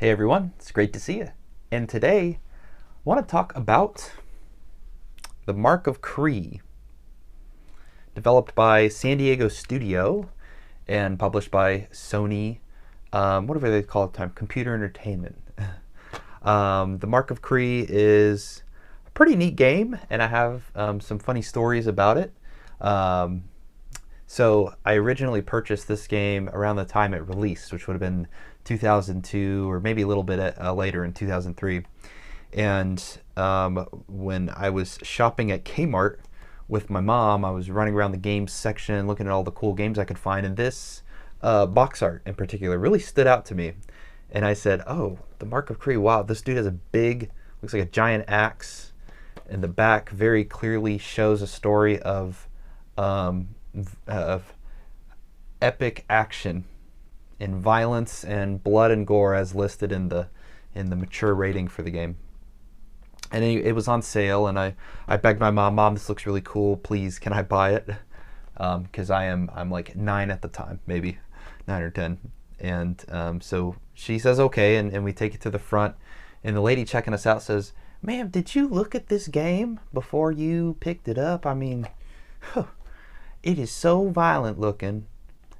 Hey everyone, it's great to see you. And today, I want to talk about the Mark of Kri, developed by San Diego Studio and published by Sony, whatever they call it at the time, Computer Entertainment. The Mark of Kri is a pretty neat game, and I have some funny stories about it. So I originally purchased this game around the time it released, which would have been 2002 or maybe a little bit later in 2003. And when I was shopping at Kmart with my mom, I was running around the games section looking at all the cool games I could find, and this box art in particular really stood out to me. And I said, oh, the Mark of Kri, wow, this dude has a big, looks like a giant axe, and the back very clearly shows a story of epic action and violence and blood and gore as listed in the mature rating for the game. And it was on sale, and I begged my mom, this looks really cool, please can I buy it? Because I'm like 9 at the time, maybe 9 or 10. And so she says okay, and we take it to the front, and the lady checking us out says, ma'am, did you look at this game before you picked it up? I mean, it is so violent looking.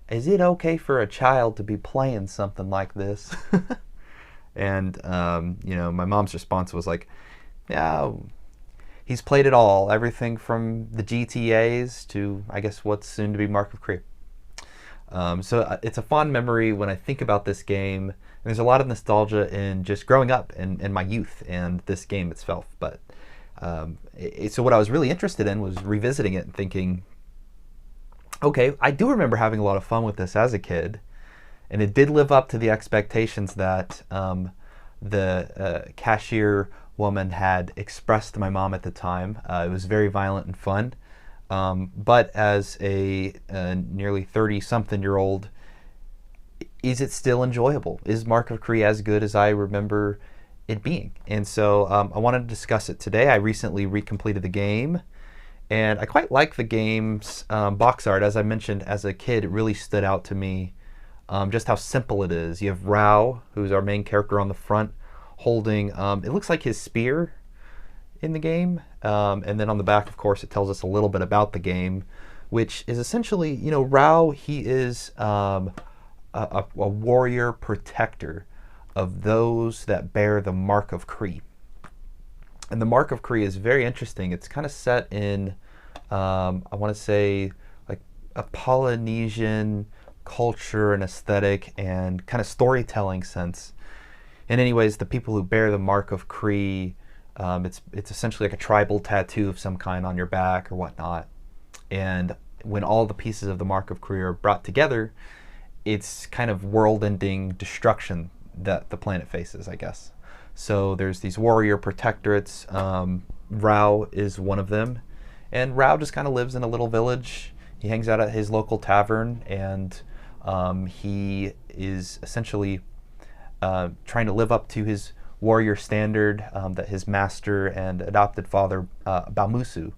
Is it okay for a child to be playing something like this? And my mom's response was like, yeah, he's played it all, everything from the GTAs to, I guess, what's soon to be Mark of Kri. So it's a fond memory when I think about this game. And there's a lot of nostalgia in just growing up in my youth and this game itself. But so what I was really interested in was revisiting it and thinking, okay, I do remember having a lot of fun with this as a kid, and it did live up to the expectations that the cashier woman had expressed to my mom at the time. It was very violent and fun, but as a nearly 30-something-year-old, is it still enjoyable? Is Mark of Kri as good as I remember it being? And so I wanted to discuss it today. I recently recompleted the game, and I quite like the game's box art. As I mentioned, as a kid, it really stood out to me just how simple it is. You have Rao, who's our main character on the front, holding, it looks like his spear in the game. And then on the back, of course, it tells us a little bit about the game, which is essentially, Rao, he is a warrior protector of those that bear the Mark of Kri. And the Mark of Kri is very interesting. It's kind of set in, I want to say, like a Polynesian culture and aesthetic and kind of storytelling sense. And anyways, the people who bear the Mark of Kri, it's essentially like a tribal tattoo of some kind on your back or whatnot. And when all the pieces of the Mark of Kri are brought together, it's kind of world-ending destruction that the planet faces, I guess. So there's these warrior protectorates. Rao is one of them. And Rao just kind of lives in a little village. He hangs out at his local tavern, and he is essentially trying to live up to his warrior standard that his master and adopted father, Bamusu,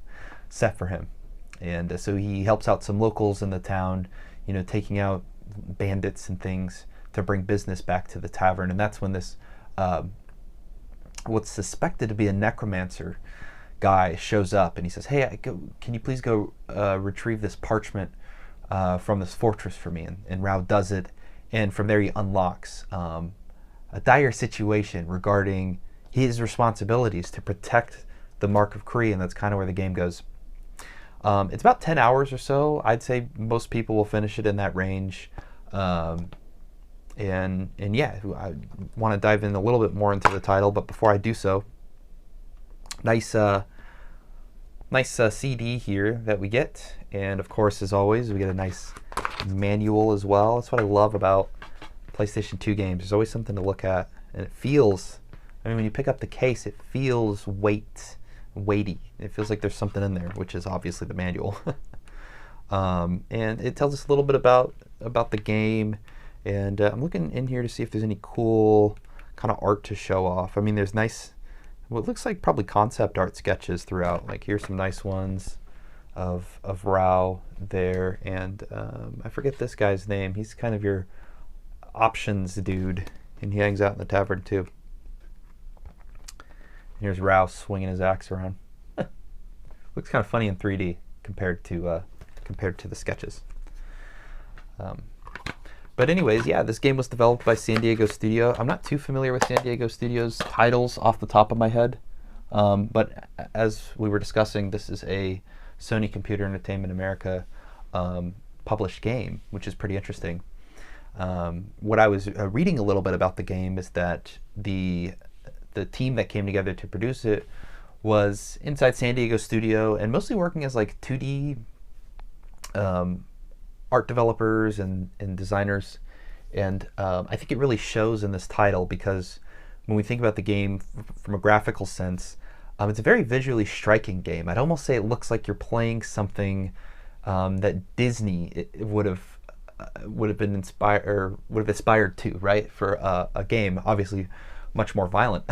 set for him. And so he helps out some locals in the town, taking out bandits and things to bring business back to the tavern. And that's when this what's suspected to be a necromancer guy shows up, and he says, hey, can you please go retrieve this parchment from this fortress for me? And Rao does it, and from there he unlocks a dire situation regarding his responsibilities to protect the Mark of Kri, and that's kind of where the game goes. It's about 10 hours or so. I'd say most people will finish it in that range. And yeah, I want to dive in a little bit more into the title, but before I do so, nice CD here that we get, and of course, as always, we get a nice manual as well. That's what I love about PlayStation 2 games. There's always something to look at, and it feels, when you pick up the case, it feels weighty. It feels like there's something in there, which is obviously the manual. And it tells us a little bit about the game. And I'm looking in here to see if there's any cool kind of art to show off. There's nice, what looks like probably concept art sketches throughout. Like here's some nice ones of Rao there, and I forget this guy's name. He's kind of your options dude and he hangs out in the tavern too. And here's Rouse swinging his axe around. Looks kind of funny in 3D compared to the sketches. But anyways, yeah, this game was developed by San Diego Studio. I'm not too familiar with San Diego Studio's titles off the top of my head, but as we were discussing, this is a Sony Computer Entertainment America published game, which is pretty interesting. What I was reading a little bit about the game is that the team that came together to produce it was inside San Diego Studio and mostly working as like 2D art developers and designers. And I think it really shows in this title, because when we think about the game from a graphical sense, it's a very visually striking game. I'd almost say it looks like you're playing something that Disney would have been inspired, or would have aspired to, right, for a game obviously much more violent.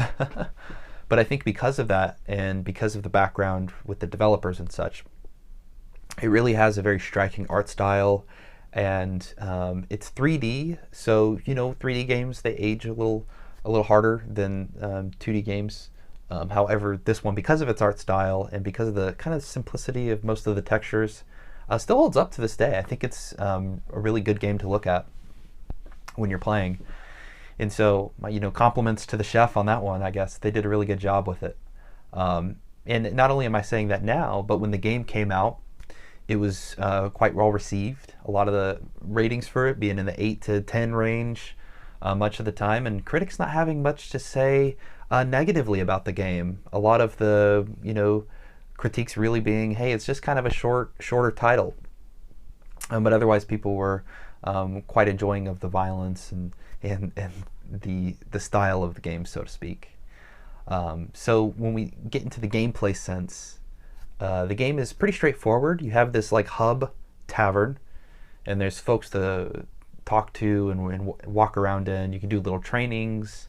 But I think because of that, and because of the background with the developers and such, it really has a very striking art style. And it's 3D, so 3D games, they age a little harder than 2D games. However, this one, because of its art style and because of the kind of simplicity of most of the textures, still holds up to this day. I think it's a really good game to look at when you're playing. And so, compliments to the chef on that one. I guess they did a really good job with it. And not only am I saying that now, but when the game came out, it was quite well received. A lot of the ratings for it being in the 8 to 10 range much of the time, and critics not having much to say negatively about the game. A lot of the critiques really being, hey, it's just kind of a shorter title. But otherwise, people were quite enjoying of the violence and the style of the game, so to speak. So when we get into the gameplay sense, the game is pretty straightforward. You have this like hub tavern, and there's folks to talk to and walk around in. You can do little trainings.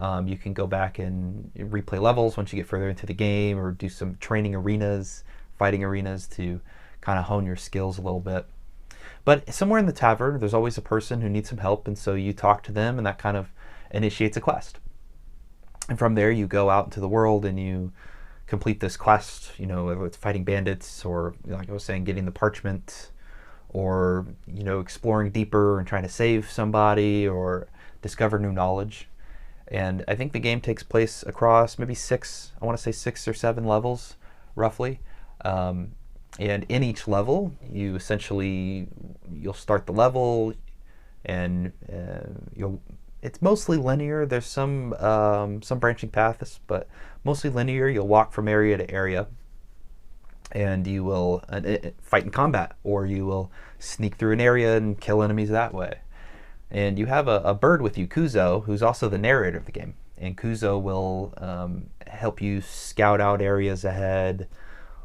You can go back and replay levels once you get further into the game, or do some training arenas, fighting arenas, to kind of hone your skills a little bit. But somewhere in the tavern, there's always a person who needs some help, and so you talk to them, and that kind of initiates a quest. And from there, you go out into the world and you complete this quest, whether it's fighting bandits, or, like I was saying, getting the parchment, or, exploring deeper and trying to save somebody, or discover new knowledge. And I think the game takes place across maybe 6 or 7 levels, roughly. And in each level, you'll start the level, and it's mostly linear. There's some branching paths, but mostly linear. You'll walk from area to area, and you will fight in combat, or you will sneak through an area and kill enemies that way. And you have a bird with you, Kuzo, who's also the narrator of the game. And Kuzo will help you scout out areas ahead,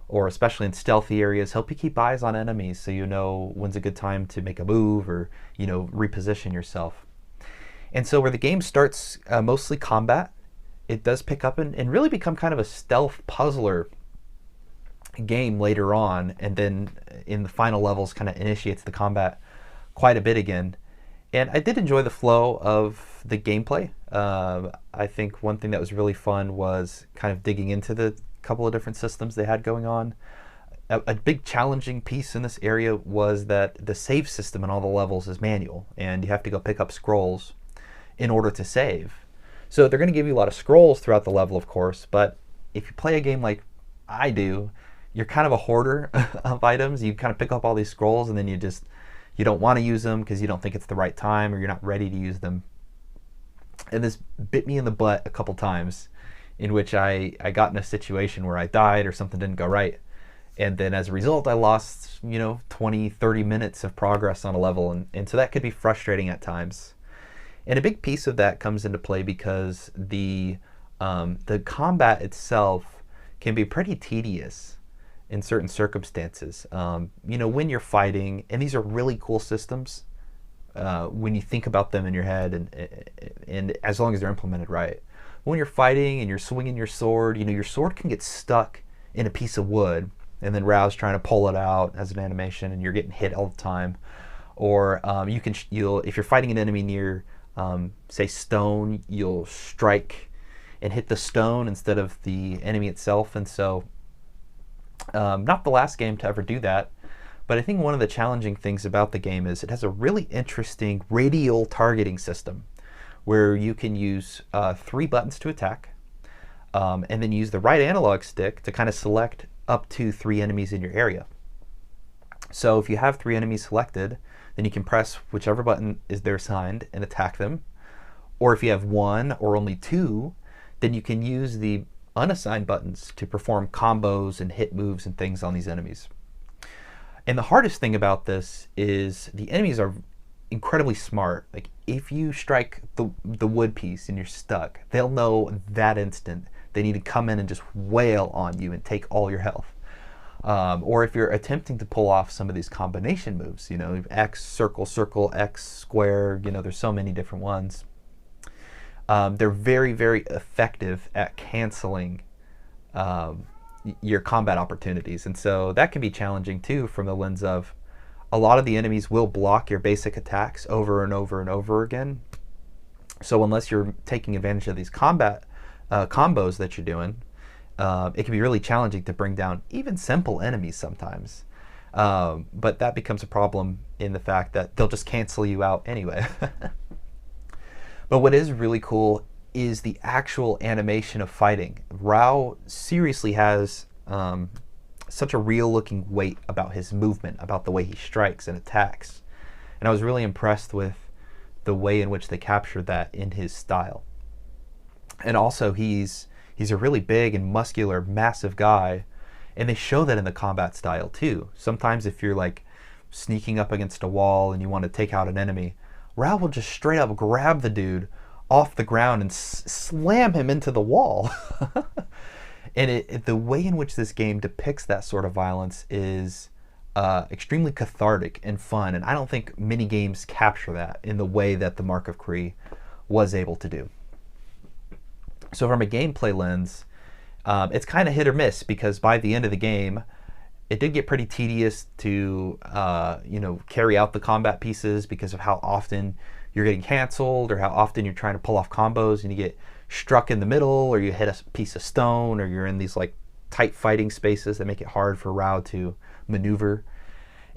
or especially in stealthy areas, help you keep eyes on enemies so you know when's a good time to make a move, or reposition yourself. And so where the game starts mostly combat, it does pick up and really become kind of a stealth puzzler game later on, and then in the final levels kind of initiates the combat quite a bit again. And I did enjoy the flow of the gameplay. I think one thing that was really fun was kind of digging into the couple of different systems they had going on. A big challenging piece in this area was that the save system in all the levels is manual, and you have to go pick up scrolls in order to save. So they're going to give you a lot of scrolls throughout the level, of course, but if you play a game like I do, you're kind of a hoarder of items. You kind of pick up all these scrolls, and then you you don't want to use them because you don't think it's the right time, or you're not ready to use them. And this bit me in the butt a couple times, in which I got in a situation where I died or something didn't go right. And then as a result, I lost, 20, 30 minutes of progress on a level. And so that could be frustrating at times. And a big piece of that comes into play because the combat itself can be pretty tedious in certain circumstances. When you're fighting, and these are really cool systems when you think about them in your head, and as long as they're implemented right. When you're fighting and you're swinging your sword, your sword can get stuck in a piece of wood, and then Rao's trying to pull it out as an animation, and you're getting hit all the time. Or if you're fighting an enemy near say stone, you'll strike and hit the stone instead of the enemy itself. And so, not the last game to ever do that, but I think one of the challenging things about the game is it has a really interesting radial targeting system where you can use 3 buttons to attack, and then use the right analog stick to kind of select up to 3 enemies in your area. So if you have 3 enemies selected, then you can press whichever button is there assigned and attack them. Or if you have 1 or only 2, then you can use the unassigned buttons to perform combos and hit moves and things on these enemies. And the hardest thing about this is the enemies are incredibly smart. Like, if you strike the wood piece and you're stuck, they'll know that instant they need to come in and just wail on you and take all your health. Or if you're attempting to pull off some of these combination moves, you know, X, circle, circle, X, square, you know, there's so many different ones. They're very, very effective at canceling your combat opportunities. And so that can be challenging too, from the lens of a lot of the enemies will block your basic attacks over and over and over again. So unless you're taking advantage of these combat combos that you're doing, it can be really challenging to bring down even simple enemies sometimes. But that becomes a problem in the fact that they'll just cancel you out anyway. But what is really cool is the actual animation of fighting. Rao seriously has such a real looking weight about his movement, about the way he strikes and attacks. And I was really impressed with the way in which they captured that in his style. And also he's a really big and muscular, massive guy, and they show that in the combat style too. Sometimes if you're like sneaking up against a wall and you want to take out an enemy, Rao will just straight up grab the dude off the ground and slam him into the wall. And the way in which this game depicts that sort of violence is extremely cathartic and fun, and I don't think many games capture that in the way that the Mark of Kri was able to do. So from a gameplay lens, it's kind of hit or miss, because by the end of the game, it did get pretty tedious to carry out the combat pieces because of how often you're getting canceled or how often you're trying to pull off combos and you get struck in the middle, or you hit a piece of stone, or you're in these like tight fighting spaces that make it hard for Rao to maneuver.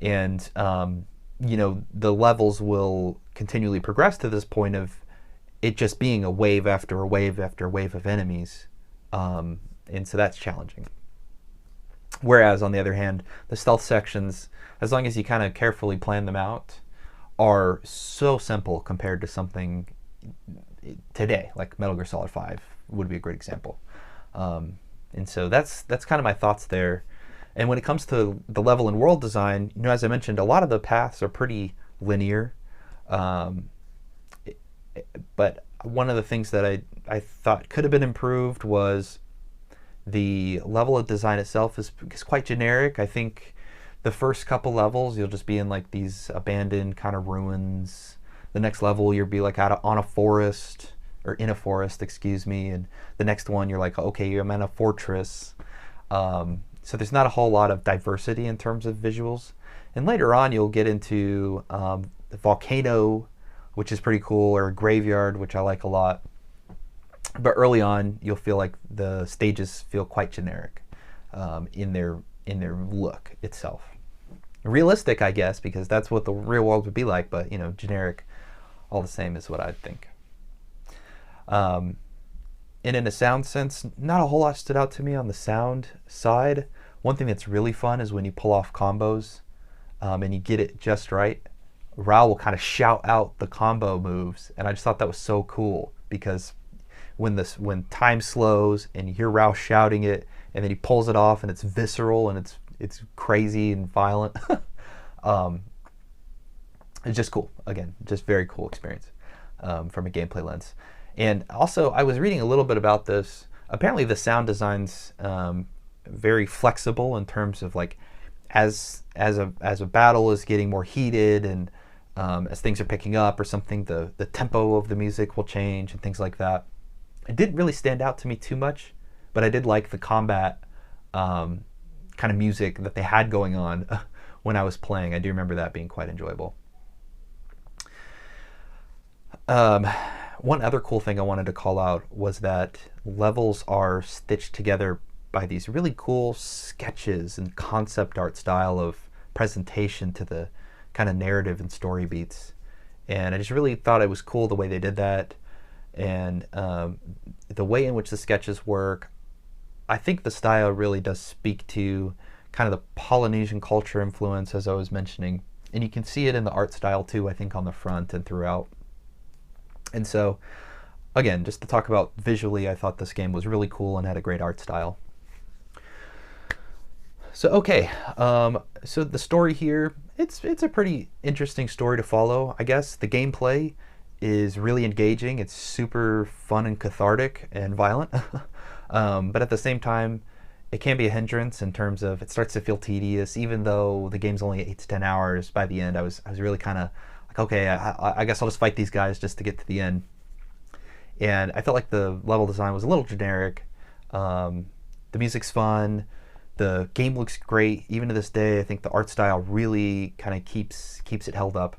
And the levels will continually progress to this point of it just being a wave after a wave after a wave of enemies, and so that's challenging. Whereas on the other hand, the stealth sections, as long as you kind of carefully plan them out, are so simple compared to something today, like Metal Gear Solid 5 would be a great example. And so that's kind of my thoughts there. And when it comes to the level and world design, as I mentioned, a lot of the paths are pretty linear. But one of the things that I thought could have been improved was the level of design itself is quite generic. I think the first couple levels you'll just be in like these abandoned kind of ruins. The next level you'll be like on a forest, or in a forest, excuse me, and the next one you're like, okay, I'm in a fortress. So there's not a whole lot of diversity in terms of visuals. And later on you'll get into the volcano, which is pretty cool, or a graveyard, which I like a lot. But early on you'll feel like the stages feel quite generic in their look itself. Realistic, I guess, because that's what the real world would be like, but generic all the same is what I'd think. And in a sound sense, not a whole lot stood out to me on the sound side. One thing that's really fun is when you pull off combos and you get it just right. Rao will kind of shout out the combo moves, and I just thought that was so cool, because when time slows and you hear Rao shouting it, and then he pulls it off, and it's visceral and it's crazy and violent. It's just cool. Again, just very cool experience from a gameplay lens. And also, I was reading a little bit about this. Apparently, the sound design's very flexible in terms of like as a battle is getting more heated, and as things are picking up or something, the tempo of the music will change and things like that. It didn't really stand out to me too much, but I did like the combat kind of music that they had going on when I was playing. I do remember that being quite enjoyable. Um, One other cool thing I wanted to call out was that levels are stitched together by these really cool sketches and concept art style of presentation to the kind of narrative and story beats. And I just really thought it was cool the way they did that, and the way in which the sketches work. I think the style really does speak to kind of the Polynesian culture influence, as I was mentioning, and you can see it in the art style too, I think, on the front and throughout. And so, again, just to talk about visually, I thought this game was really cool and had a great art style. So okay, so the story here, it's a pretty interesting story to follow, I guess. The gameplay is really engaging. It's super fun and cathartic and violent, but at the same time, it can be a hindrance in terms of it starts to feel tedious. Even though the game's only 8 to 10 hours, by the end, I was really kind of like, okay, I guess I'll just fight these guys just to get to the end. And I felt like the level design was a little generic. The music's fun. The game looks great. Even to this day, I think the art style really kind of keeps it held up.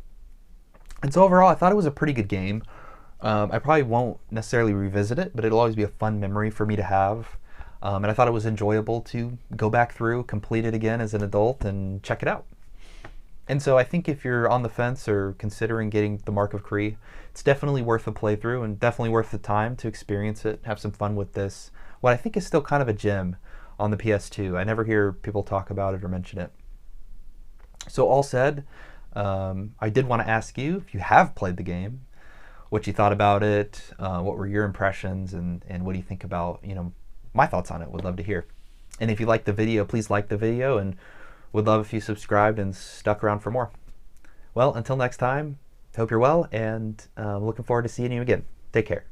And so overall, I thought it was a pretty good game. I probably won't necessarily revisit it, but it'll always be a fun memory for me to have. And I thought it was enjoyable to go back through, complete it again as an adult, and check it out. And so I think if you're on the fence or considering getting the Mark of Kri, it's definitely worth a playthrough and definitely worth the time to experience it, have some fun with this. What I think is still kind of a gem on the PS2. I never hear people talk about it or mention it. So all said, I did want to ask you, if you have played the game, what you thought about it, what were your impressions, and what do you think about, my thoughts on it. Would love to hear. And if you liked the video, please like the video, and would love if you subscribed and stuck around for more. Well, until next time, hope you're well, and looking forward to seeing you again. Take care.